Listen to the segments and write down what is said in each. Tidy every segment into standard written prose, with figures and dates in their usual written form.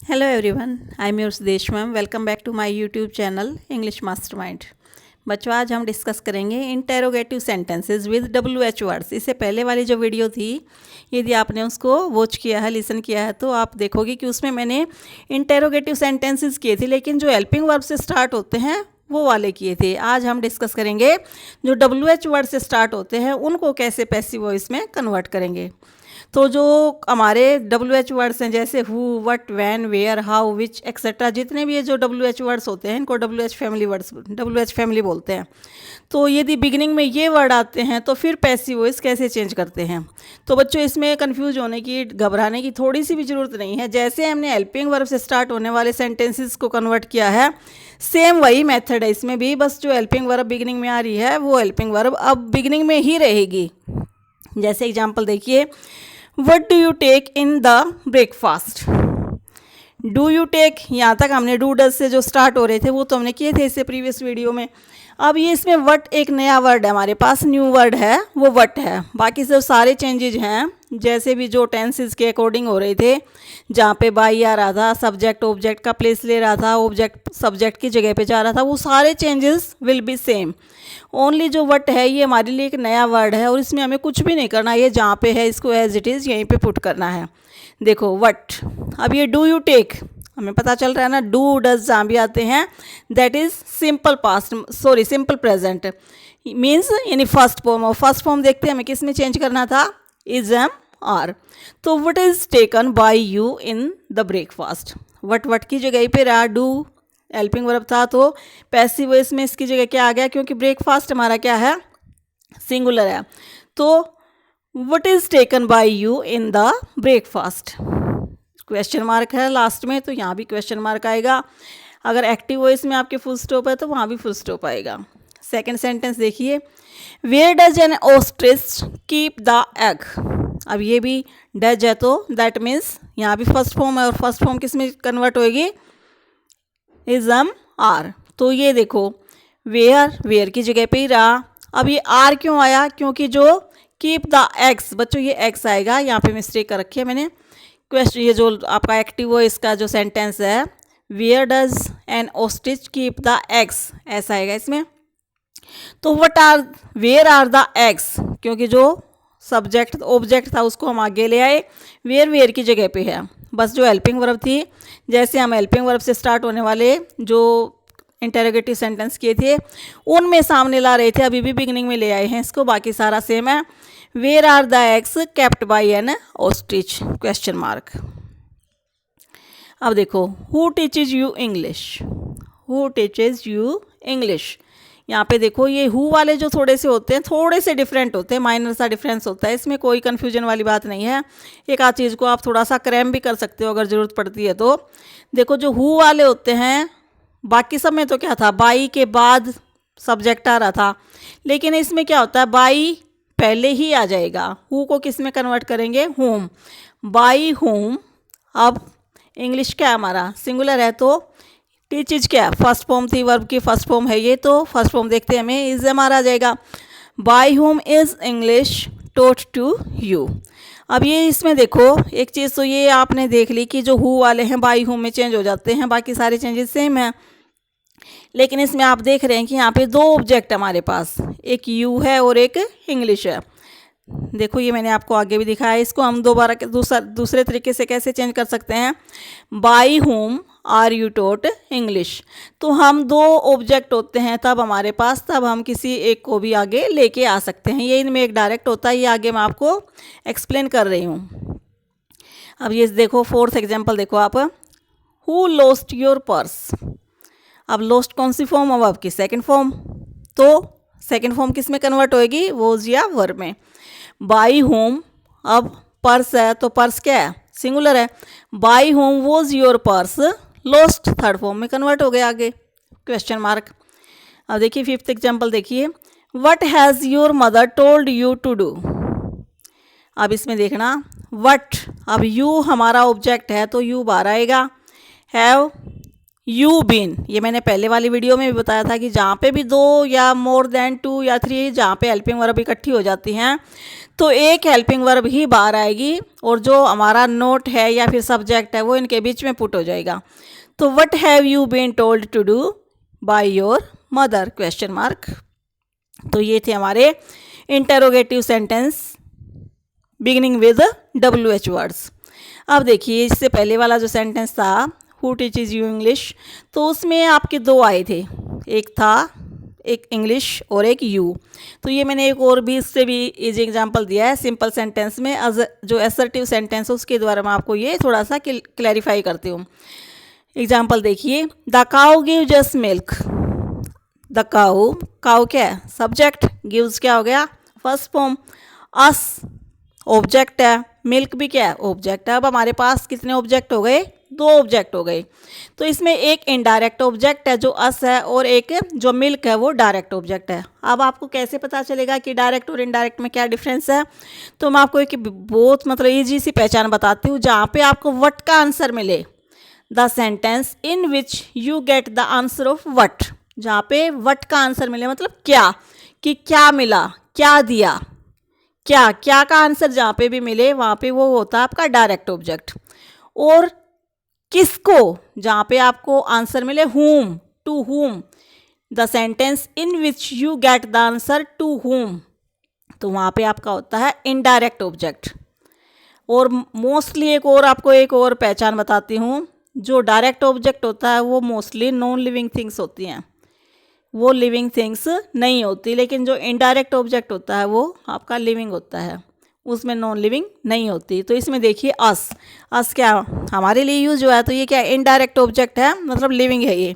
Hello everyone, I am your Sudesh ma'am. Welcome back to my YouTube channel English Mastermind. बच्चों, आज हम discuss करेंगे interrogative sentences with WH words. इससे पहले वाली जो वीडियो थी, यदि आपने उसको वॉच किया है, लिसन किया है, तो आप देखोगे कि उसमें मैंने इंटेरोगेटिव सेंटेंसेस किए थे, लेकिन जो हेल्पिंग वर्ब से स्टार्ट होते हैं वो वाले किए थे। आज हम डिस्कस करेंगे जो WH वर्ड से स्टार्ट होते हैं उनको कैसे पैसिव वॉइस में कन्वर्ट करेंगे। तो जो हमारे WH वर्ड्स हैं, जैसे who, what, when, where, how, which etcetera, जितने भी ये जो WH वर्ड्स होते हैं इनको WH family words, WH family बोलते हैं। तो यदि बिगिनिंग में ये वर्ड आते हैं तो फिर पैसिव वॉइस कैसे चेंज करते हैं। तो बच्चों, इसमें कंफ्यूज होने की, घबराने की थोड़ी सी भी ज़रूरत नहीं है। जैसे हमने हेल्पिंग वर्ब से स्टार्ट होने वाले सेंटेंसेस को कन्वर्ट किया है, सेम वही मेथड है इसमें भी। बस जो हेल्पिंग वर्ब बिगिनिंग में आ रही है वो हेल्पिंग वर्ब अब बिगिनिंग में ही रहेगी। जैसे एग्जाम्पल देखिए, what do you take in the breakfast. Do you take, यहाँ तक हमने डू डज से जो स्टार्ट हो रहे थे वो तो हमने किए थे इससे प्रीवियस वीडियो में। अब ये इसमें वट एक नया वर्ड है हमारे पास, न्यू वर्ड है, वो वट है। बाकी सब सारे चेंजेज हैं, जैसे भी जो टेंसेस के अकॉर्डिंग हो रहे थे, जहाँ पे बाई आ रहा था, सब्जेक्ट ऑब्जेक्ट का प्लेस ले रहा था, ऑब्जेक्ट सब्जेक्ट की जगह पे जा रहा था, वो सारे changes will be same. Only जो वट है ये हमारे लिए एक नया वर्ड है और इसमें हमें कुछ भी नहीं करना, ये जहाँ पे है इसको एज इट इज़ यहीं पे पुट करना है। देखो वट, अब ये डू यू टेक, हमें पता चल रहा है ना, डू डज जहाँ भी आते हैं that is simple past, sorry simple present means यानी फर्स्ट फॉर्म। और फर्स्ट फॉर्म देखते हैं हमें किस में चेंज करना था, इज एम आर। तो what is taken by you in the breakfast, what what की जगह पे रहा, डू हेल्पिंग वर्ब था तो पैसिव वॉइस में इसकी जगह क्या आ गया, क्योंकि ब्रेकफास्ट हमारा क्या है, सिंगुलर है। तो what is taken by you in the breakfast, question mark है लास्ट में, तो यहाँ भी क्वेश्चन मार्क आएगा। अगर एक्टिव वॉइस में आपके फुल स्टॉप है तो वहाँ भी फुल स्टॉप आएगा। सेकेंड सेंटेंस देखिए, where does an ostrich keep the egg. अब ये भी डज है तो दैट मीन्स यहाँ भी फर्स्ट फॉर्म है, और फर्स्ट फॉर्म किस में कन्वर्ट होएगी, इज एम आर। तो ये देखो वेयर, वेयर की जगह पे ही रहा। अब ये आर क्यों आया, क्योंकि जो कीप द एग्स, बच्चों ये एक्स आएगा, यहाँ पे मिस्टेक कर रखी है मैंने। क्वेश्चन, ये जो आपका एक्टिव वॉइस का जो सेंटेंस है, where does an ostrich keep the eggs, ऐसा आएगा इसमें। तो what are, where are the eggs, क्योंकि जो सब्जेक्ट ऑब्जेक्ट था उसको हम आगे ले आए, वेयर वेयर की जगह पे है। बस जो हेल्पिंग वर्ब थी, जैसे हम हेल्पिंग वर्ब से स्टार्ट होने वाले जो इंटेरोगेटिव सेंटेंस किए थे उनमें सामने ला रहे थे, अभी भी बिगिनिंग में ले आए हैं इसको, बाकी सारा सेम है। Where are the eggs kept by an ostrich, question mark. अब देखो, who teaches you English, who teaches you English. यहाँ पे देखो ये हु वाले जो थोड़े से होते हैं, थोड़े से डिफरेंट होते हैं, माइनर सा डिफरेंस होता है, इसमें कोई कन्फ्यूजन वाली बात नहीं है। एक आध चीज़ को आप थोड़ा सा क्रैम भी कर सकते हो अगर ज़रूरत पड़ती है तो। देखो जो हु वाले होते हैं, बाकी सब में तो क्या था, बाई के बाद सब्जेक्ट आ रहा था, लेकिन इसमें क्या होता है, बाई पहले ही आ जाएगा। हु को किस में कन्वर्ट करेंगे, होम, बाई होम। अब इंग्लिश क्या है हमारा, सिंगुलर है, तो टीचेज क्या, फर्स्ट फॉर्म थी, वर्ब की फर्स्ट फॉर्म है ये, तो फर्स्ट फॉर्म देखते हैं हमें इज हमारा आ जाएगा। By whom is English taught to you. अब ये इसमें देखो एक चीज़ तो ये आपने देख ली कि जो हु वाले हैं बाय होम में चेंज हो जाते हैं, बाकी सारे चेंजेस सेम हैं। लेकिन इसमें आप देख रहे हैं कि यहाँ पे दो ऑब्जेक्ट हमारे पास, एक यू है और एक इंग्लिश है। देखो ये मैंने आपको आगे भी दिखाया, इसको हम दोबारा दूसरे तरीके से कैसे चेंज कर सकते हैं, by whom are you taught English. तो हम दो ऑब्जेक्ट होते हैं तब हमारे पास, तब हम किसी एक को भी आगे लेके आ सकते हैं, ये इनमें एक डायरेक्ट होता है, ये आगे मैं आपको एक्सप्लेन कर रही हूँ। अब ये देखो फोर्थ एग्जाम्पल देखो आप, हु लॉस्ट योर पर्स। अब लॉस्ट कौन सी फॉर्म, अब आपकी सेकेंड फॉर्म, तो सेकेंड फॉर्म किस में कन्वर्ट होएगी, वॉज या वर्ब में। बाई होम, अब पर्स है तो पर्स क्या है, सिंगुलर है, by whom was your purse lost, third form में कन्वर्ट हो गया आगे, क्वेश्चन मार्क। अब देखिए फिफ्थ एग्जाम्पल देखिए, what has your mother told you to do. अब इसमें देखना व्हाट, अब यू हमारा ऑब्जेक्ट है तो यू बाहर आएगा। हैव यू बीन, ये मैंने पहले वाली वीडियो में भी बताया था कि जहाँ पे भी दो या मोर देन टू या थ्री, जहाँ पे हेल्पिंग वर्ब इकट्ठी हो जाती हैं तो एक हेल्पिंग वर्ब ही बाहर आएगी और जो हमारा नोट है या फिर सब्जेक्ट है वो इनके बीच में पुट हो जाएगा। तो what have you been told to do by your mother question mark. तो ये थे हमारे interrogative sentence beginning with WH words. अब देखिए इससे पहले वाला जो सेंटेंस था हु टीचेज यू इंग्लिश, तो उसमें आपके दो आए थे, एक था एक इंग्लिश और एक यू। तो ये मैंने एक और भी इससे भी इजी एग्जांपल दिया है सिंपल सेंटेंस में। जो असर्टिव सेंटेंस है उसके द्वारा मैं आपको ये थोड़ा सा क्लैरिफाई करती हूँ। एग्जांपल देखिए, the cow give just milk. The cow, cow क्या है सब्जेक्ट, गिव्स क्या हो गया फर्स्ट फॉर्म, अस ऑब्जेक्ट है, मिल्क भी क्या है ऑब्जेक्ट है। अब हमारे पास कितने ऑब्जेक्ट हो गए, दो ऑब्जेक्ट हो गए। तो इसमें एक इनडायरेक्ट ऑब्जेक्ट है जो अस है और एक जो मिल्क है वो डायरेक्ट ऑब्जेक्ट है। अब आपको कैसे पता चलेगा कि डायरेक्ट और इनडायरेक्ट में क्या डिफरेंस है, तो मैं आपको एक बहुत मतलब ईजी सी पहचान बताती हूँ जहाँ पे आपको व्हाट का आंसर मिले। The sentence in which you get the answer of what, जहाँ पे व्हाट का आंसर मिले मतलब क्या, कि क्या मिला, क्या दिया, क्या क्या का आंसर जहाँ पे भी मिले वहाँ पे वो होता है आपका डायरेक्ट ऑब्जेक्ट। और किसको, जहाँ पे आपको आंसर मिले whom, to whom, the sentence in which you get the answer to whom, तो वहाँ पे आपका होता है इनडायरेक्ट ऑब्जेक्ट। और मोस्टली एक और पहचान बताती हूँ, जो डायरेक्ट ऑब्जेक्ट होता है वो मोस्टली नॉन लिविंग थिंग्स होती हैं, वो लिविंग थिंग्स नहीं होती। लेकिन जो इनडायरेक्ट ऑब्जेक्ट होता है वो आपका लिविंग होता है, उसमें नॉन लिविंग नहीं होती। तो इसमें देखिए अस क्या हमारे लिए यूज हुआ है, तो ये क्या इनडायरेक्ट ऑब्जेक्ट है मतलब लिविंग है ये।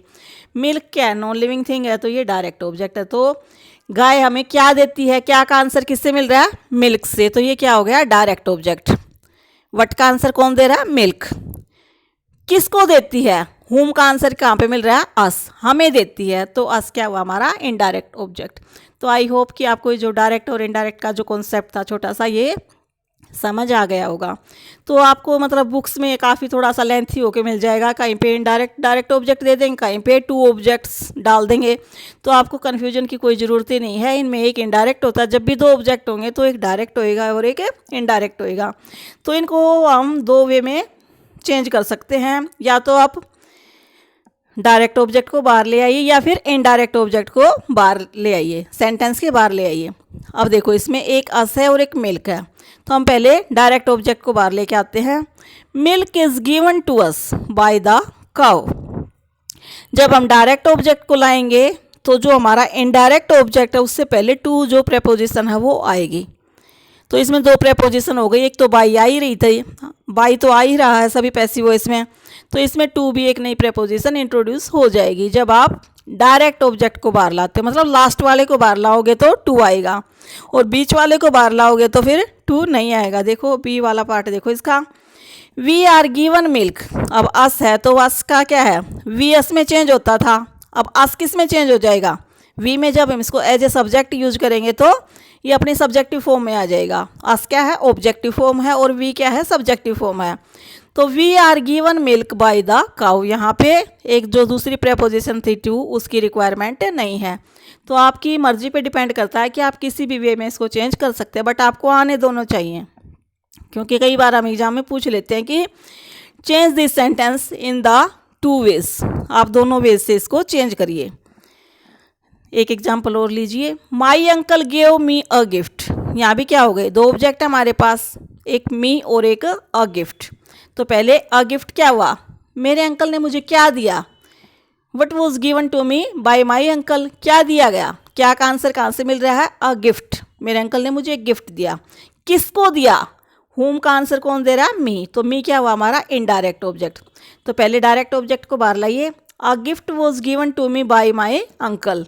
मिल्क क्या है नॉन लिविंग थिंग है, तो ये डायरेक्ट ऑब्जेक्ट है। तो गाय हमें क्या देती है, क्या का आंसर किससे मिल रहा है मिल्क से, तो ये क्या हो गया डायरेक्ट ऑब्जेक्ट। व्हाट का आंसर कौन दे रहा है मिल्क, किसको देती है हुम का आंसर कहाँ पे मिल रहा है अस, हमें देती है, तो अस क्या हुआ हमारा इनडायरेक्ट ऑब्जेक्ट। तो आई होप कि आपको जो डायरेक्ट और इनडायरेक्ट का जो कॉन्सेप्ट था छोटा सा ये समझ आ गया होगा। तो आपको मतलब बुक्स में काफ़ी थोड़ा सा लेंथी होके मिल जाएगा, कहीं पे डायरेक्ट ऑब्जेक्ट दे देंगे, कहीं पे टू ऑब्जेक्ट्स डाल देंगे, तो आपको कन्फ्यूजन की कोई ज़रूरत ही नहीं है। इनमें एक इनडायरेक्ट होता है, जब भी दो ऑब्जेक्ट होंगे तो एक डायरेक्ट होएगा और एक इनडायरेक्ट होएगा। तो इनको हम दो वे में चेंज कर सकते हैं, या तो आप डायरेक्ट ऑब्जेक्ट को बाहर ले आइए या फिर इनडायरेक्ट ऑब्जेक्ट को बाहर ले आइए, सेंटेंस के बाहर ले आइए। अब देखो इसमें एक अस है और एक मिल्क है, तो हम पहले डायरेक्ट ऑब्जेक्ट को बाहर लेके आते हैं। Milk is given to us by the cow. जब हम डायरेक्ट ऑब्जेक्ट को लाएंगे तो जो हमारा इनडायरेक्ट ऑब्जेक्ट है उससे पहले टू जो प्रेपोजिशन है वो आएगी। तो इसमें दो प्रेपोजिशन हो गई, एक तो बाई आ ही रही थी, बाई तो आ ही रहा है सभी पैसिव वॉइस में, तो इसमें टू भी एक नई प्रेपोजिशन इंट्रोड्यूस हो जाएगी। जब आप डायरेक्ट ऑब्जेक्ट को बाहर लाते हो मतलब लास्ट वाले को बाहर लाओगे तो टू आएगा, और बीच वाले को बाहर लाओगे तो फिर टू नहीं आएगा। देखो बी वाला पार्ट देखो इसका, वी आर गिवन मिल्क, अब अस है तो अस का क्या है वी अस में चेंज होता था, अब अस किस में चेंज हो जाएगा वी में। जब हम इसको एज ए सब्जेक्ट यूज करेंगे तो ये अपनी सब्जेक्टिव फॉर्म में आ जाएगा। अस क्या है ऑब्जेक्टिव फॉर्म है और वी क्या है सब्जेक्टिव फॉर्म है। तो we are given milk by the cow, यहाँ पे एक जो दूसरी प्रेपोजिशन थी टू उसकी रिक्वायरमेंट नहीं है। तो आपकी मर्जी पे डिपेंड करता है कि आप किसी भी वे में इसको चेंज कर सकते हैं, बट आपको आने दोनों चाहिए, क्योंकि कई बार हम एग्जाम में पूछ लेते हैं कि change this sentence in the two ways, आप दोनों वेज से इसको चेंज करिए। एक एग्जाम्पल और लीजिए, my uncle gave me a gift. यहाँ भी क्या हो गए दो ऑब्जेक्ट है हमारे पास, एक मी और एक अ गिफ्ट। तो पहले अ गिफ्ट क्या हुआ मेरे अंकल ने मुझे क्या दिया, what was given to me by my uncle, क्या दिया गया, क्या का आंसर कहाँ से मिल रहा है अ गिफ्ट, मेरे अंकल ने मुझे एक गिफ्ट दिया। किसको दिया होम का आंसर कौन दे रहा है मी, तो मी क्या हुआ हमारा इनडायरेक्ट ऑब्जेक्ट। तो पहले डायरेक्ट ऑब्जेक्ट को बाहर लाइए, a gift was given to me by my uncle.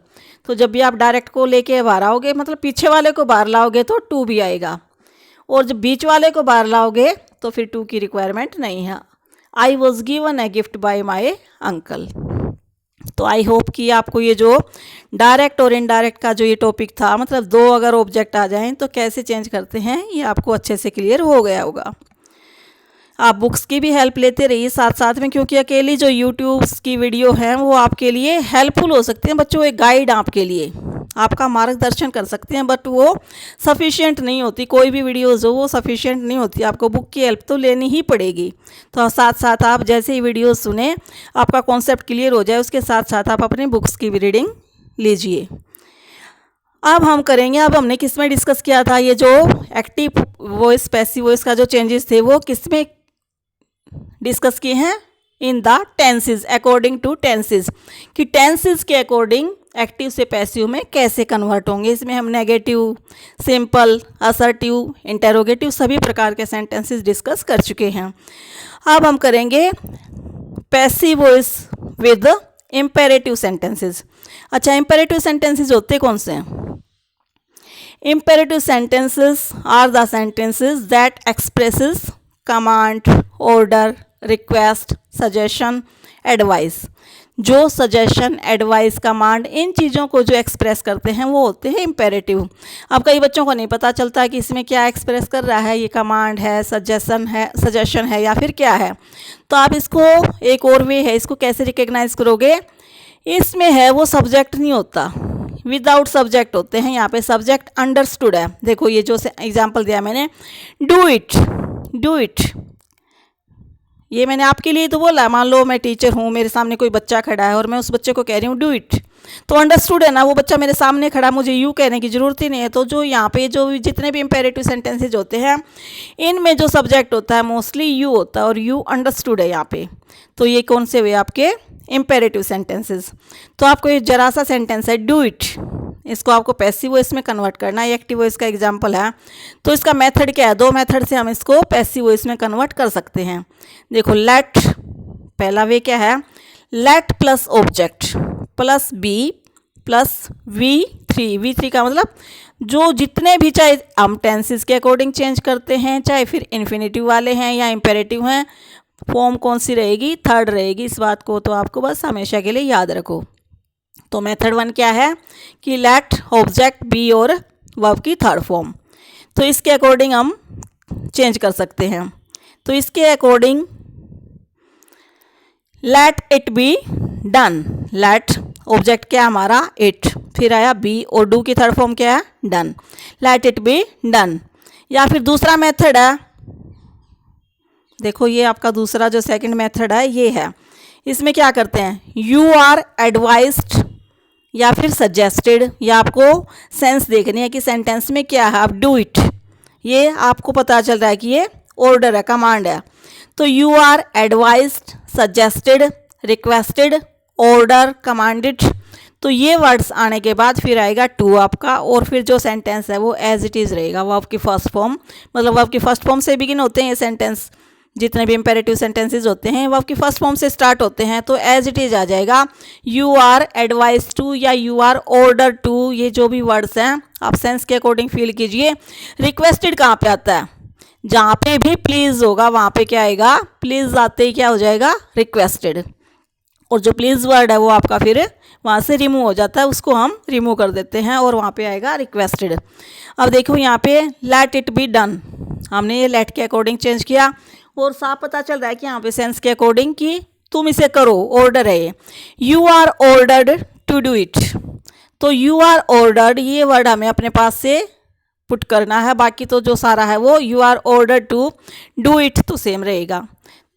तो जब भी आप डायरेक्ट को लेके बाहर आओगे मतलब पीछे वाले को बाहर लाओगे तो टू भी आएगा, और जब बीच वाले को बाहर लाओगे तो फिर टू की रिक्वायरमेंट नहीं है। I was given a gift bye my uncle. तो आई होप कि आपको ये जो डायरेक्ट और इनडायरेक्ट का जो ये टॉपिक था, मतलब दो अगर ऑब्जेक्ट आ जाएं तो कैसे चेंज करते हैं, ये आपको अच्छे से क्लियर हो गया होगा। आप बुक्स की भी हेल्प लेते रहिए साथ साथ में, क्योंकि अकेली जो यूट्यूब्स की वीडियो है वो आपके लिए हेल्पफुल हो सकती है बच्चों, एक गाइड आपके लिए। आपका मार्गदर्शन कर सकती हैं, बट वो सफिशिएंट नहीं होती। कोई भी वीडियोज़ हो वो सफिशिएंट नहीं होती, आपको बुक की हेल्प तो लेनी ही पड़ेगी। तो साथ साथ आप जैसे ही वीडियोज़ सुने, आपका कॉन्सेप्ट क्लियर हो जाए, उसके साथ साथ आप अपनी बुक्स की भी रीडिंग लीजिए। अब हम करेंगे, अब हमने किस में डिस्कस किया था, ये जो एक्टिव वॉइस पैसिव वॉइस का जो चेंजेस थे वो किस में डिस्कस किए हैं, in the tenses, according to tenses, कि टेंसेज के अकॉर्डिंग एक्टिव से पैसिव में कैसे कन्वर्ट होंगे। इसमें हम नेगेटिव, सिंपल, असर्टिव, इंटेरोगेटिव सभी प्रकार के सेंटेंसेस डिस्कस कर चुके हैं। अब हम करेंगे passive voice with imperative sentences. अच्छा, इम्पेरेटिव सेंटेंसेस होते कौन से हैं? Imperative sentences are the sentences that expresses command, order, request, suggestion, advice. जो सजेशन, एडवाइस, कमांड, इन चीज़ों को जो एक्सप्रेस करते हैं वो होते हैं इम्पेरेटिव। अब कई बच्चों को नहीं पता चलता कि इसमें क्या एक्सप्रेस कर रहा है, ये कमांड है, सजेशन है या फिर क्या है। तो आप इसको, एक और वे है, इसको कैसे रिकग्नाइज करोगे, इसमें है वो सब्जेक्ट नहीं होता, विदाउट सब्जेक्ट होते हैं। यहाँ पे सब्जेक्ट अंडरस्टूड है। देखो ये जो एग्जाम्पल दिया मैंने, डू इट, डू इट, ये मैंने आपके लिए तो बोला। मान लो मैं टीचर हूँ, मेरे सामने कोई बच्चा खड़ा है और मैं उस बच्चे को कह रही हूँ डू इट, तो अंडरस्टूड है ना, वो बच्चा मेरे सामने खड़ा, मुझे यू कहने की ज़रूरत ही नहीं है। तो जो यहाँ पे जो जितने भी इम्पेरेटिव सेंटेंसेज होते हैं, इनमें जो सब्जेक्ट होता है मोस्टली यू होता है, और यू अंडरस्टूड है यहाँ पे। तो ये कौन से हुए आपके इम्पेरेटिव सेंटेंसेस। तो आपको ये जरा सा सेंटेंस है डू इट, इसको आपको पैसिव वॉइस में कन्वर्ट करना है। एक्टिव वॉइस का एग्जांपल है। तो इसका मेथड क्या है, दो मेथड से हम इसको पैसिव वॉइस में कन्वर्ट कर सकते हैं। देखो लेट, पहला वे क्या है, let plus object plus be plus V3 का मतलब जो जितने भी, चाहे हम टेंसेस के अकॉर्डिंग चेंज करते हैं, चाहे फिर इन्फिनेटिव वाले हैं या इम्पेरेटिव हैं, फॉर्म कौन सी रहेगी, थर्ड रहेगी। इस बात को तो आपको बस हमेशा के लिए याद रखो। तो मेथड 1 क्या है कि लेट ऑब्जेक्ट बी और वर्ब की थर्ड फॉर्म। तो इसके अकॉर्डिंग हम चेंज कर सकते हैं। तो इसके according let it be done, let object क्या हमारा इट, फिर आया बी और डू की थर्ड फॉर्म क्या है done, late it be done. या फिर दूसरा मेथड है, देखो ये आपका दूसरा जो सेकंड मेथड है ये है। इसमें क्या करते हैं, यू आर एडवाइज्ड या फिर सजेस्टेड, या आपको सेंस देखनी है कि सेंटेंस में क्या है। अब डू इट, ये आपको पता चल रहा है कि ये ऑर्डर है, कमांड है। तो you are advised, suggested, requested, order, commanded. तो ये वर्ड्स आने के बाद फिर आएगा टू आपका, और फिर जो सेंटेंस है वो एज इट इज़ रहेगा, वर्ब की फर्स्ट फॉर्म, मतलब वर्ब की फर्स्ट फॉर्म से बिगिन होते हैं ये सेंटेंस। जितने भी इम्पेरेटिव सेंटेंसेस होते हैं वर्ब की फर्स्ट फॉर्म से स्टार्ट होते हैं। तो एज इट इज़ आ जाएगा, यू आर एडवाइज टू या यू आर ऑर्डर टू, ये जो भी वर्ड्स हैं आप सेंस के अकॉर्डिंग फील कीजिए। रिक्वेस्टेड कहाँ पे आता है, जहाँ पे भी प्लीज़ होगा वहाँ पे क्या आएगा, प्लीज़ आते ही क्या हो जाएगा रिक्वेस्टेड, और जो प्लीज़ वर्ड है वो आपका फिर वहाँ से रिमूव हो जाता है, उसको हम रिमूव कर देते हैं और वहाँ पे आएगा रिक्वेस्टेड। अब देखो यहाँ पे लेट इट बी डन, हमने ये लेट के अकॉर्डिंग चेंज किया, और साफ पता चल रहा है कि यहाँ पे सेंस के अकॉर्डिंग कि तुम इसे करो, ऑर्डर है ये। You are ordered to do it, तो यू आर ऑर्डर्ड ये वर्ड हमें अपने पास से पुट करना है, बाकी तो जो सारा है वो you are ordered to do it तो सेम रहेगा।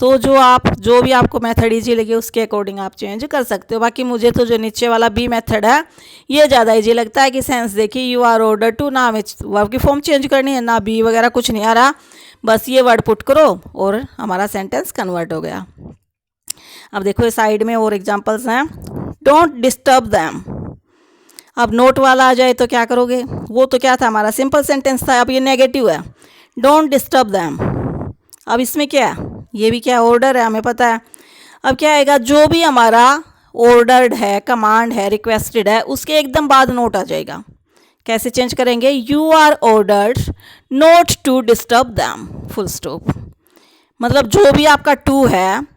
तो जो भी आपको मेथड ईजी लगे उसके अकॉर्डिंग आप चेंज कर सकते हो। बाकी मुझे तो जो नीचे वाला बी मेथड है ये ज़्यादा ईजी लगता है कि सेंस देखिए यू आर ऑर्डर टू, ना हमें वर्ब की फॉर्म चेंज करनी है, ना बी वगैरह कुछ नहीं आ रहा, बस ये वर्ड पुट करो और हमारा सेंटेंस कन्वर्ट हो गया। अब देखो साइड में और एग्जांपल्स हैं, डोंट डिस्टर्ब दैम। अब नोट वाला आ जाए तो क्या करोगे, वो तो क्या था हमारा सिंपल सेंटेंस था, अब ये नेगेटिव है, डोंट डिस्टर्ब दैम। अब इसमें क्या है, ये भी क्या ऑर्डर है हमें पता है। अब क्या आएगा, जो भी हमारा ऑर्डर्ड है, कमांड है, रिक्वेस्टेड है, उसके एकदम बाद नोट आ जाएगा। कैसे चेंज करेंगे, you are ordered not to disturb them, full stop. मतलब जो भी आपका टू है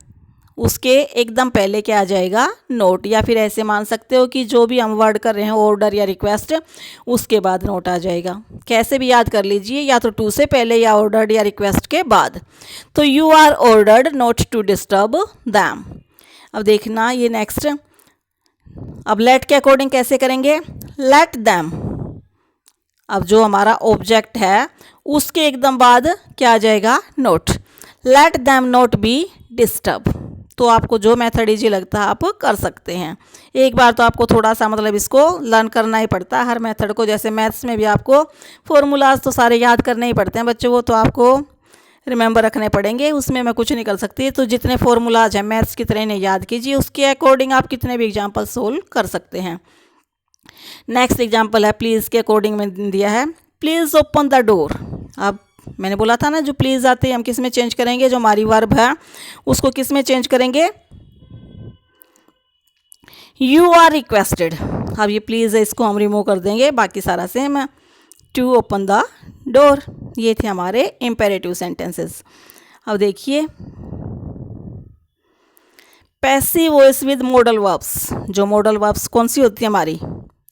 उसके एकदम पहले क्या आ जाएगा नोट, या फिर ऐसे मान सकते हो कि जो भी हम वर्ड कर रहे हैं ऑर्डर या रिक्वेस्ट उसके बाद नोट आ जाएगा। कैसे भी याद कर लीजिए, या तो टू से पहले या ऑर्डर्ड या रिक्वेस्ट के बाद। तो you are ordered not to disturb them. अब देखना ये नेक्स्ट, अब लेट के अकॉर्डिंग कैसे करेंगे, लेट दैम। अब जो हमारा ऑब्जेक्ट है उसके एकदम बाद क्या आ जाएगा, not. Let them not be disturb. तो आपको जो मेथड इजी लगता है आप कर सकते हैं। एक बार तो आपको थोड़ा सा मतलब इसको लर्न करना ही पड़ता है हर मेथड को। जैसे मैथ्स में भी आपको फॉर्मूलाज तो सारे याद करने ही पड़ते हैं बच्चों, वो तो आपको रिमेंबर रखने पड़ेंगे, उसमें मैं कुछ नहीं कर सकती। तो जितने फॉर्मूलाज हैं मैथ्स की तरह इन्हें याद कीजिए, उसके अकॉर्डिंग आप कितने भी एग्जाम्पल सोल्व कर सकते हैं। नेक्स्ट एग्जाम्पल है प्लीज़ के अकॉर्डिंग में दिया है, प्लीज़ ओपन द डोर। अब मैंने बोला था ना जो प्लीज़ आते हैं हम किस में चेंज करेंगे, जो हमारी वर्ब है उसको किस में चेंज करेंगे, यू आर रिक्वेस्टेड। अब ये प्लीज़ है इसको हम रिमूव कर देंगे, बाकी सारा सेम है। टू ओपन द डोर, ये थे हमारे इम्पेरेटिव सेंटेंसेस। अब देखिए passive voice with modal verbs. जो मॉडल वर्ब्स कौन सी होती है हमारी,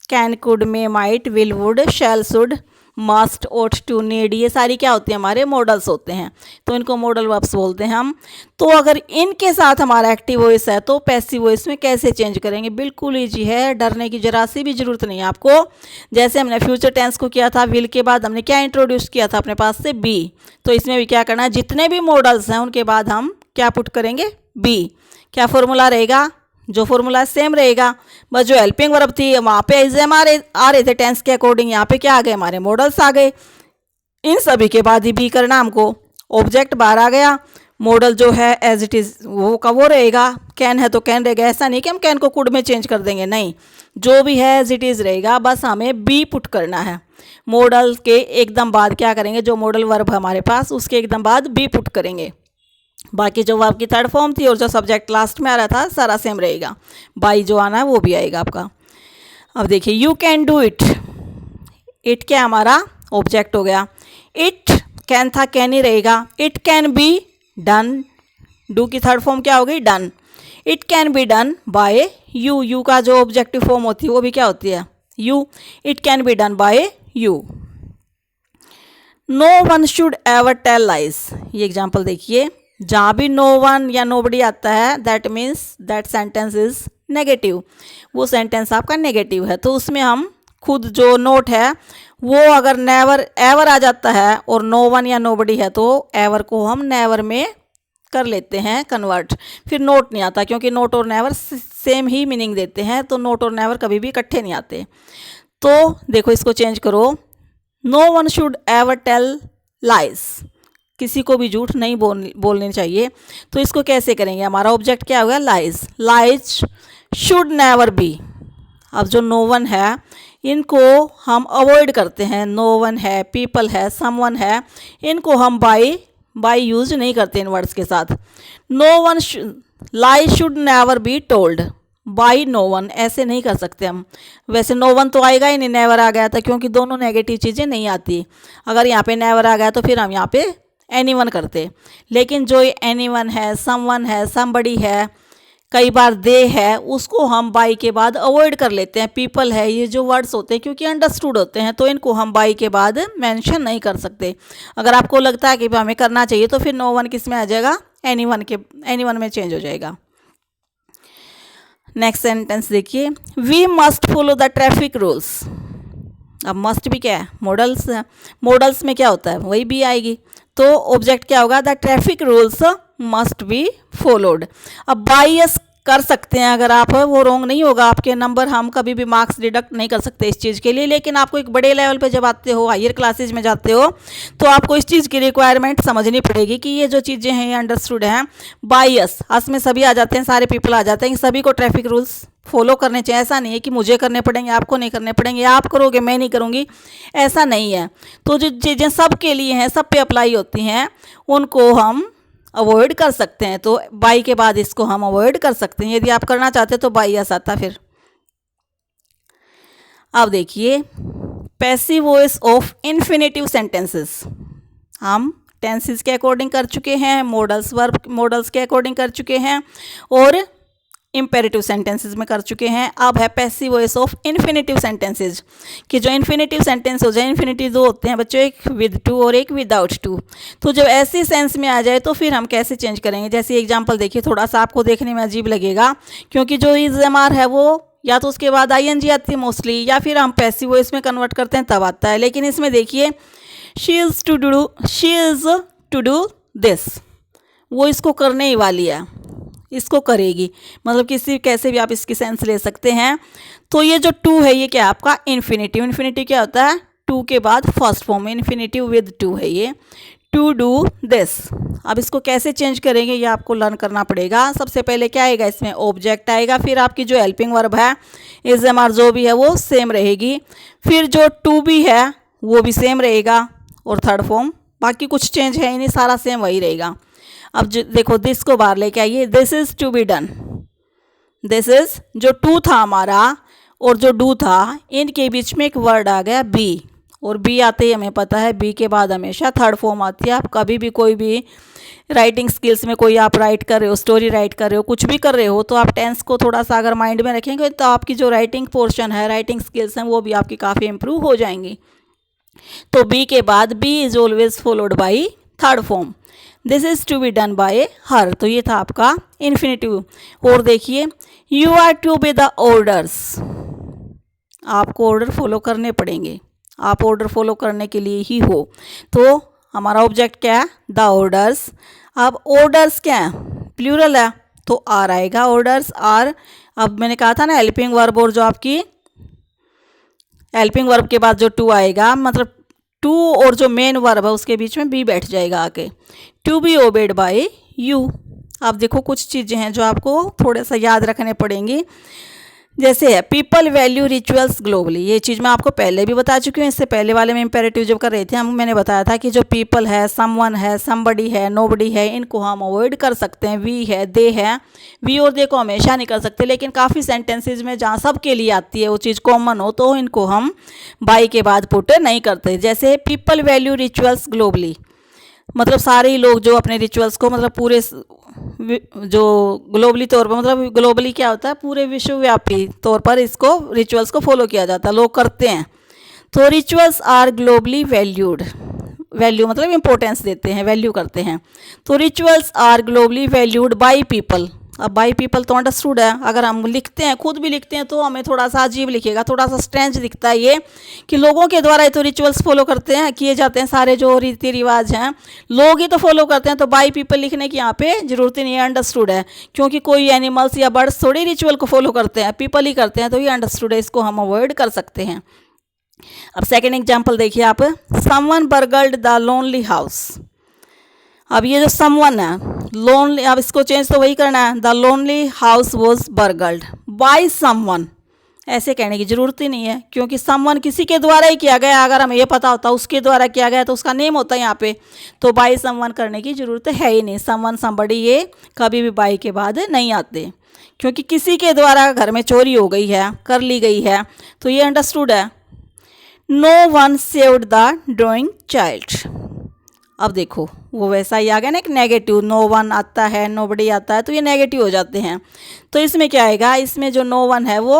can, could, may, might, will, would, shall, should, must, ought, to, need, ये सारी क्या होती है हमारे मॉडल्स होते हैं, तो इनको मॉडल वर्ब्स बोलते हैं हम। तो अगर इनके साथ हमारा एक्टिव वॉइस है तो पैसिव वॉइस में कैसे चेंज करेंगे, बिल्कुल ईजी है, डरने की जरा सी भी जरूरत नहीं है आपको। जैसे हमने फ्यूचर टेंस को किया था, विल के बाद हमने क्या इंट्रोड्यूस किया था अपने पास से, बी। तो इसमें भी क्या करना है, जितने भी मॉडल्स हैं उनके बाद हम क्या पुट करेंगे, बी। क्या फॉर्मूला रहेगा, जो फॉर्मूला सेम रहेगा, बस जो हेल्पिंग वर्ब थी वहाँ पे एग्जाम आ रहे थे टेंस के अकॉर्डिंग, यहाँ पे क्या आ गए, हमारे मॉडल्स आ गए। इन सभी के बाद ही बी करना हमको। ऑब्जेक्ट बाहर आ गया, मॉडल जो है एज इट इज़ वो का वो रहेगा, कैन है तो कैन रहेगा। ऐसा नहीं कि हम कैन को कुड में चेंज कर देंगे, नहीं, जो भी है एज इट इज़ रहेगा, बस हमें बी पुट करना है। मॉडल के एकदम बाद क्या करेंगे, जो मॉडल वर्ब हमारे पास उसके एकदम बाद बी पुट करेंगे। बाकी जो वर्ब की थर्ड फॉर्म थी और जो सब्जेक्ट लास्ट में आ रहा था सारा सेम रहेगा, बाई जो आना है वो भी आएगा आपका। अब देखिए you can do it. It क्या हमारा ऑब्जेक्ट हो गया, इट कैन था कैन ही रहेगा, it can be done. Do की थर्ड फॉर्म क्या हो गई, done. It can be done by you. You का जो ऑब्जेक्टिव फॉर्म होती है वो भी क्या होती है, you. It can be done by you. No one should ever tell lies. ये एग्जाम्पल देखिए, जहाँ भी नो वन या नोबडी आता है that means that sentence is negative, वो सेंटेंस आपका नेगेटिव है। तो उसमें हम खुद जो नोट है वो अगर नेवर एवर आ जाता है और नो वन या नोबडी है तो एवर को हम नेवर में कर लेते हैं कन्वर्ट, फिर नोट नहीं आता, क्योंकि नोट और नेवर सेम ही मीनिंग देते हैं, तो नोट और नेवर कभी भी इकट्ठे नहीं आते। तो देखो इसको चेंज करो, no one should ever tell lies, किसी को भी झूठ नहीं बोलने चाहिए। तो इसको कैसे करेंगे, हमारा ऑब्जेक्ट क्या होगा, lies. Lies should never B. अब जो नो वन है इनको हम अवॉइड करते हैं, नो वन है, पीपल है, समवन है, इनको हम बाई यूज नहीं करते इन वर्ड्स के साथ। No one lies should never be told by no one, ऐसे नहीं कर सकते हम। वैसे नो वन तो आएगा ही नहीं, नेवर आ गया था, क्योंकि दोनों नेगेटिव चीज़ें नहीं आती। अगर यहाँ पे नेवर आ गया तो फिर हम यहाँ पे एनीवन करते, लेकिन जो एनीवन है, समवन है, समबडी है, कई बार दे है, उसको हम बाई के बाद अवॉइड कर लेते हैं। पीपल है, ये जो वर्ड्स होते हैं क्योंकि अंडरस्टूड होते हैं तो इनको हम बाई के बाद मेंशन नहीं कर सकते। अगर आपको लगता है कि हमें करना चाहिए तो फिर नो वन किस में आ जाएगा, एनीवन में चेंज हो जाएगा। नेक्स्ट सेंटेंस देखिए, we must follow the traffic rules. अब मस्ट भी क्या है, मॉडल्स है, मॉडल्स में क्या होता है वही भी आएगी, तो ऑब्जेक्ट क्या होगा, the traffic rules must be followed. अब बायस कर सकते हैं अगर आप, वो रॉन्ग नहीं होगा, आपके नंबर हम कभी भी मार्क्स डिडक्ट नहीं कर सकते इस चीज़ के लिए, लेकिन आपको एक बड़े लेवल पे जब आते हो, हायर क्लासेज में जाते हो, तो आपको इस चीज़ की रिक्वायरमेंट समझनी पड़ेगी कि ये जो चीज़ें हैं ये अंडरस्टूड हैं। बायस हस में सभी आ जाते हैं, सारे पीपल आ जाते हैं, सभी को ट्रैफिक रूल्स फॉलो करने चाहिए। ऐसा नहीं है कि मुझे करने पड़ेंगे, आपको नहीं करने पड़ेंगे, आप करोगे मैं नहीं करूँगी, ऐसा नहीं है। तो जो चीज़ें सब के लिए हैं, सब पे अप्लाई होती हैं, उनको हम अवॉइड कर सकते हैं। तो बाई के बाद इसको हम अवॉइड कर सकते हैं, यदि आप करना चाहते हैं तो बाई आ सकता फिर। अब देखिए passive voice of infinitive sentences, हम टेंसेस के अकॉर्डिंग कर चुके हैं, मॉडल्स वर्ब मॉडल्स के अकॉर्डिंग कर चुके हैं और इम्पेरेटिव सेंटेंसेस में कर चुके हैं। अब है passive voice of infinitive sentences, कि जो इन्फिनेटिव सेंटेंस हो जाए, इन्फिनेटिव दो होते हैं बच्चों, एक विद टू और एक विदाउट टू, तो जब ऐसी सेंस में आ जाए तो फिर हम कैसे चेंज करेंगे। जैसे एग्जांपल देखिए, थोड़ा सा आपको देखने में अजीब लगेगा क्योंकि जो इज एम आर है वो या तो उसके बाद आईएनजी आती है मोस्टली, या फिर हम पैसिव वॉइस में कन्वर्ट करते हैं तब आता है। लेकिन इसमें देखिए she is to do this, वो इसको करने ही वाली है, इसको करेगी, मतलब किसी कैसे भी आप इसकी सेंस ले सकते हैं। तो ये जो टू है ये क्या है आपका इन्फिनेटिव। इन्फिनेटिव क्या होता है, टू के बाद first form, infinitive with two है ये, टू डू दिस। अब इसको कैसे चेंज करेंगे ये आपको लर्न करना पड़ेगा। सबसे पहले क्या आएगा, इसमें ऑब्जेक्ट आएगा, फिर आपकी जो हेल्पिंग वर्ब है इज एम आर जो भी है वो सेम रहेगी, फिर जो टू बी है वो भी सेम रहेगा, और थर्ड फॉर्म बाकी कुछ चेंज है ही नहीं, सारा सेम वही रहेगा। अब जो देखो दिस को बाहर लेके आइए, this is to be done. This is जो टू था हमारा और जो डू था, इनके बीच में एक वर्ड आ गया बी, और बी आते ही हमें पता है बी के बाद हमेशा थर्ड फॉर्म आती है। आप कभी भी कोई भी राइटिंग स्किल्स में कोई आप राइट कर रहे हो, स्टोरी राइट कर रहे हो, कुछ भी कर रहे हो, तो आप टेंस को थोड़ा सा अगर माइंड में रखेंगे तो आपकी जो राइटिंग पोर्शन है, राइटिंग स्किल्स हैं, वो भी आपकी काफ़ी इंप्रूव हो जाएंगी। तो बी के बाद be is always followed by third form. This is to be done by her, तो ये था आपका इन्फिनेटिव। और देखिए you are to be the orders, आपको ऑर्डर फॉलो करने पड़ेंगे, आप ऑर्डर फॉलो करने के लिए ही हो। तो हमारा ऑब्जेक्ट क्या है, द ऑर्डर्स। अब ऑर्डर्स क्या है, प्लूरल है, तो आर आएगा, ऑर्डर्स आर। अब मैंने कहा था ना हेल्पिंग वर्ब, और जो आपकी हेल्पिंग वर्ब के बाद जो टू आएगा, मतलब टू और जो मेन वर्ब है उसके बीच में बी बैठ जाएगा आके, to be obeyed by you. अब देखो कुछ चीज़ें हैं जो आपको थोड़ा सा याद रखने पड़ेंगी, जैसे है पीपल वैल्यू रिचुअल्स ग्लोबली। ये चीज़ मैं आपको पहले भी बता चुकी हूँ, इससे पहले वाले में इम्पेरेटिव जब कर रहे थे हम, मैंने बताया था कि जो पीपल है, समवन है, समबडी है, नोबडी है, इनको हम अवॉइड कर सकते हैं। वी है, दे है, वी और दे को हमेशा नहीं कर सकते, लेकिन काफ़ी सेंटेंसेज में जहाँ सब के लिए आती है वो चीज़ कॉमन हो तो इनको हम बाई के बाद पुट नहीं करते। जैसे पीपल वैल्यू रिचुअल्स ग्लोबली, मतलब सारे ही लोग जो अपने रिचुअल्स को, मतलब पूरे जो ग्लोबली तौर पर, मतलब ग्लोबली क्या होता है, पूरे विश्वव्यापी तौर पर इसको रिचुअल्स को फॉलो किया जाता है, लोग करते हैं। तो rituals are globally valued, value मतलब इंपॉर्टेंस देते हैं, वैल्यू करते हैं। तो rituals are globally valued by people. अब बाई पीपल तो अंडरस्टूड है, अगर हम लिखते हैं, खुद भी लिखते हैं, तो हमें थोड़ा सा अजीब लिखेगा, थोड़ा सा स्ट्रेंज दिखता है ये कि लोगों के द्वारा ये तो रिचुअल्स फॉलो करते हैं, किए जाते हैं, सारे जो रीति रिवाज हैं लोग ही तो फॉलो करते हैं, तो बाई पीपल लिखने की यहाँ पे जरूरत ही नहीं है, अंडरस्टूड है। क्योंकि कोई एनिमल्स या बर्ड्स थोड़ी रिचुअल को फॉलो करते हैं, पीपल ही करते हैं, तो ये अंडरस्टूड है, इसको हम अवॉइड कर सकते हैं। अब सेकेंड एग्जाम्पल देखिए आप, someone burgled the lonely house. अब ये जो समवन है, लोनली, अब इसको चेंज तो वही करना है, the lonely house was burgled by someone. ऐसे कहने की ज़रूरत ही नहीं है, क्योंकि समवन किसी के द्वारा ही किया गया। अगर हमें ये पता होता उसके द्वारा किया गया तो उसका नेम होता है यहाँ पे, तो बाय समवन करने की ज़रूरत है ही नहीं। समवन, समबडी ये कभी भी बाय के बाद नहीं आते, क्योंकि किसी के द्वारा घर में चोरी हो गई है, कर ली गई है, तो ये अंडरस्टूड है। No one saved the drowning child. अब देखो वो वैसा ही आ गया ना, एक नेगेटिव, नो वन आता है, नोबडी आता है, तो ये नेगेटिव हो जाते हैं। तो इसमें क्या आएगा, इसमें जो नो वन है वो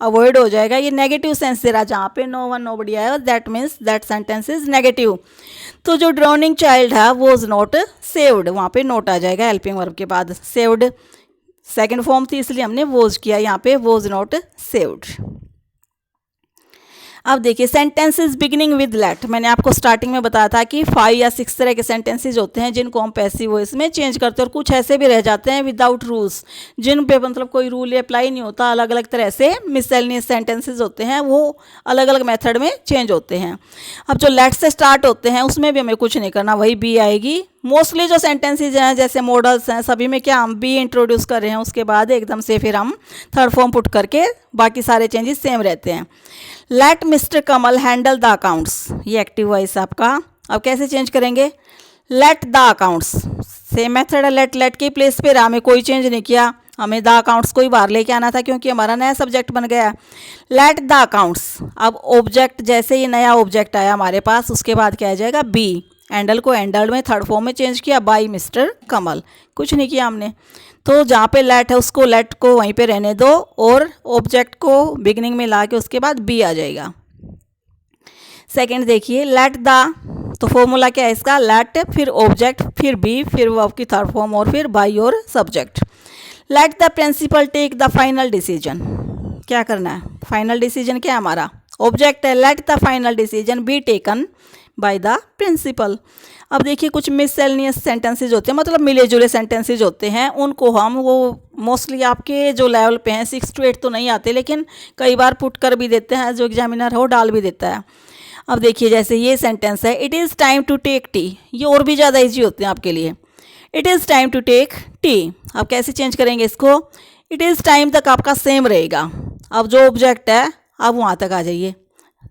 अवॉइड हो जाएगा, ये नेगेटिव सेंस दे रहा है। जहाँ पे नो वन नोबडी आएगा that means that sentence is negative. तो जो ड्राउनिंग चाइल्ड है वो इज नॉट सेव्ड, वहाँ पे नोट आ जाएगा हेल्पिंग वर्ब के बाद। सेव्ड सेकेंड फॉर्म थी इसलिए हमने वोज किया, यहाँ पे वोज नॉट सेव्ड। अब देखिए सेंटेंसेस बिगिनिंग विद लेट, मैंने आपको स्टार्टिंग में बताया था कि 5 या 6 तरह के सेंटेंसेस होते हैं जिनको हम पैसिव वॉइस में चेंज करते हैं, और कुछ ऐसे भी रह जाते हैं विदाउट रूल्स, जिन पे मतलब कोई रूल अप्लाई नहीं होता, अलग अलग तरह से मिसलेनियस सेंटेंसेस होते हैं, वो अलग अलग मेथड में चेंज होते हैं। अब जो लेट से स्टार्ट होते हैं उसमें भी हमें कुछ नहीं करना, वही बी आएगी। मोस्टली जो सेंटेंसेज हैं जैसे मॉडल्स हैं, सभी में क्या हम बी इंट्रोड्यूस कर रहे हैं, उसके बाद एकदम से फिर हम थर्ड फॉर्म पुट करके बाकी सारे चेंजेस सेम रहते हैं। Let mister Kamal handle the accounts, ये एक्टिव वॉइस आपका। अब कैसे चेंज करेंगे, let the accounts, same method है, लेट की प्लेस पे हमें कोई चेंज नहीं किया, हमें द अकाउंट्स को ही बाहर लेके आना था क्योंकि हमारा नया सब्जेक्ट बन गया। लेट द अकाउंट्स, अब ऑब्जेक्ट, जैसे ये नया ऑब्जेक्ट आया हमारे पास, उसके बाद क्या आ जाएगा बी, हैंडल को हैंडल्ड में थर्ड फॉर्म में चेंज किया बाय मिस्टर कमल, कुछ नहीं किया हमने। तो जहाँ पे लेट है उसको लेट को वहीं पे रहने दो, और ऑब्जेक्ट को बिगिनिंग में ला के उसके बाद बी आ जाएगा। सेकंड देखिए लेट द, तो फॉर्मूला क्या है इसका, लेट फिर ऑब्जेक्ट फिर बी फिर वर्ब की थर्ड फॉर्म और फिर बाय और subject. Let the principal take the final decision, क्या करना है, फाइनल डिसीजन क्या है हमारा, ऑब्जेक्ट है, let the final decision be taken by the principal. अब देखिए कुछ मिससेलेनियस सेंटेंसेज होते हैं, मतलब मिले जुले सेंटेंसेज होते हैं, उनको हम वो मोस्टली आपके जो लेवल पे हैं 6 to 8 तो नहीं आते, लेकिन कई बार पुट कर भी देते हैं, जो एग्जामिनर हो डाल भी देता है। अब देखिए जैसे ये सेंटेंस है, it is time to take tea, ये और भी ज़्यादा ईजी होते हैं आपके लिए। It is time to take tea, अब कैसे चेंज करेंगे इसको, इट इज़ टाइम तक आपका सेम रहेगा। अब जो ऑब्जेक्ट है आप वहाँ तक आ जाइए,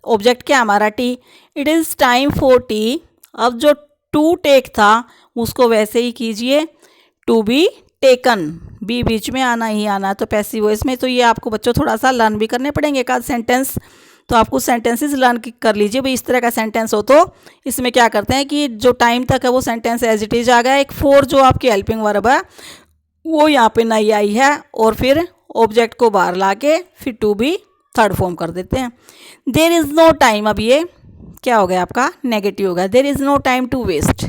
ऑब्जेक्ट क्या हमारा T, it is time for T. अब जो टू टेक था उसको वैसे ही कीजिए, टू बी टेकन, बी बीच में आना ही आना, तो पैसिव वॉइस में। तो ये आपको बच्चों थोड़ा सा लर्न भी करने पड़ेंगे, एक आध सेंटेंस तो आपको सेंटेंसेस लर्न कर लीजिए भाई। इस तरह का सेंटेंस हो तो इसमें क्या करते हैं कि जो टाइम तक है वो सेंटेंस एज इट इज आ गया, एक फोर जो आपकी हेल्पिंग वर्ब है वो यहाँ पे नहीं आई है, और फिर ऑब्जेक्ट को बाहर ला के फिर टू बी थर्ड फॉर्म कर देते हैं। देयर इज़ नो टाइम, अब ये क्या हो गया आपका, नेगेटिव हो गया, there is no time to waste.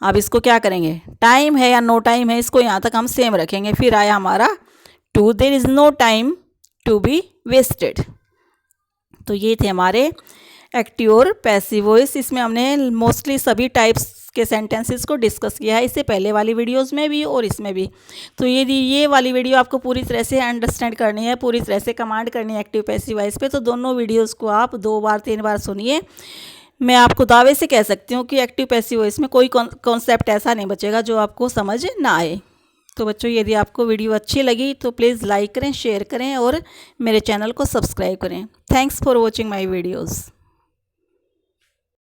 अब इसको क्या करेंगे, टाइम है या नो टाइम है, इसको यहाँ तक हम सेम रखेंगे, फिर आया हमारा to, there is no time to be wasted. तो ये थे हमारे एक्टिव और पैसिव वॉइस। इसमें हमने मोस्टली सभी टाइप्स के सेंटेंसेस को डिस्कस किया है, इससे पहले वाली वीडियोस में भी और इसमें भी। तो ये वाली वीडियो आपको पूरी तरह से अंडरस्टैंड करनी है, पूरी तरह से कमांड करनी है एक्टिव पैसिव वॉइस पे, तो दोनों वीडियोस को आप 2 बार 3 बार सुनिए। मैं आपको दावे से कह सकती हूँ कि एक्टिव पैसिव वॉइस में कोई कॉन्सेप्ट ऐसा नहीं बचेगा जो आपको समझ ना आए। तो बच्चों यदि आपको वीडियो अच्छी लगी तो प्लीज़ लाइक करें, शेयर करें और मेरे चैनल को सब्सक्राइब करें। Thanks for watching my videos.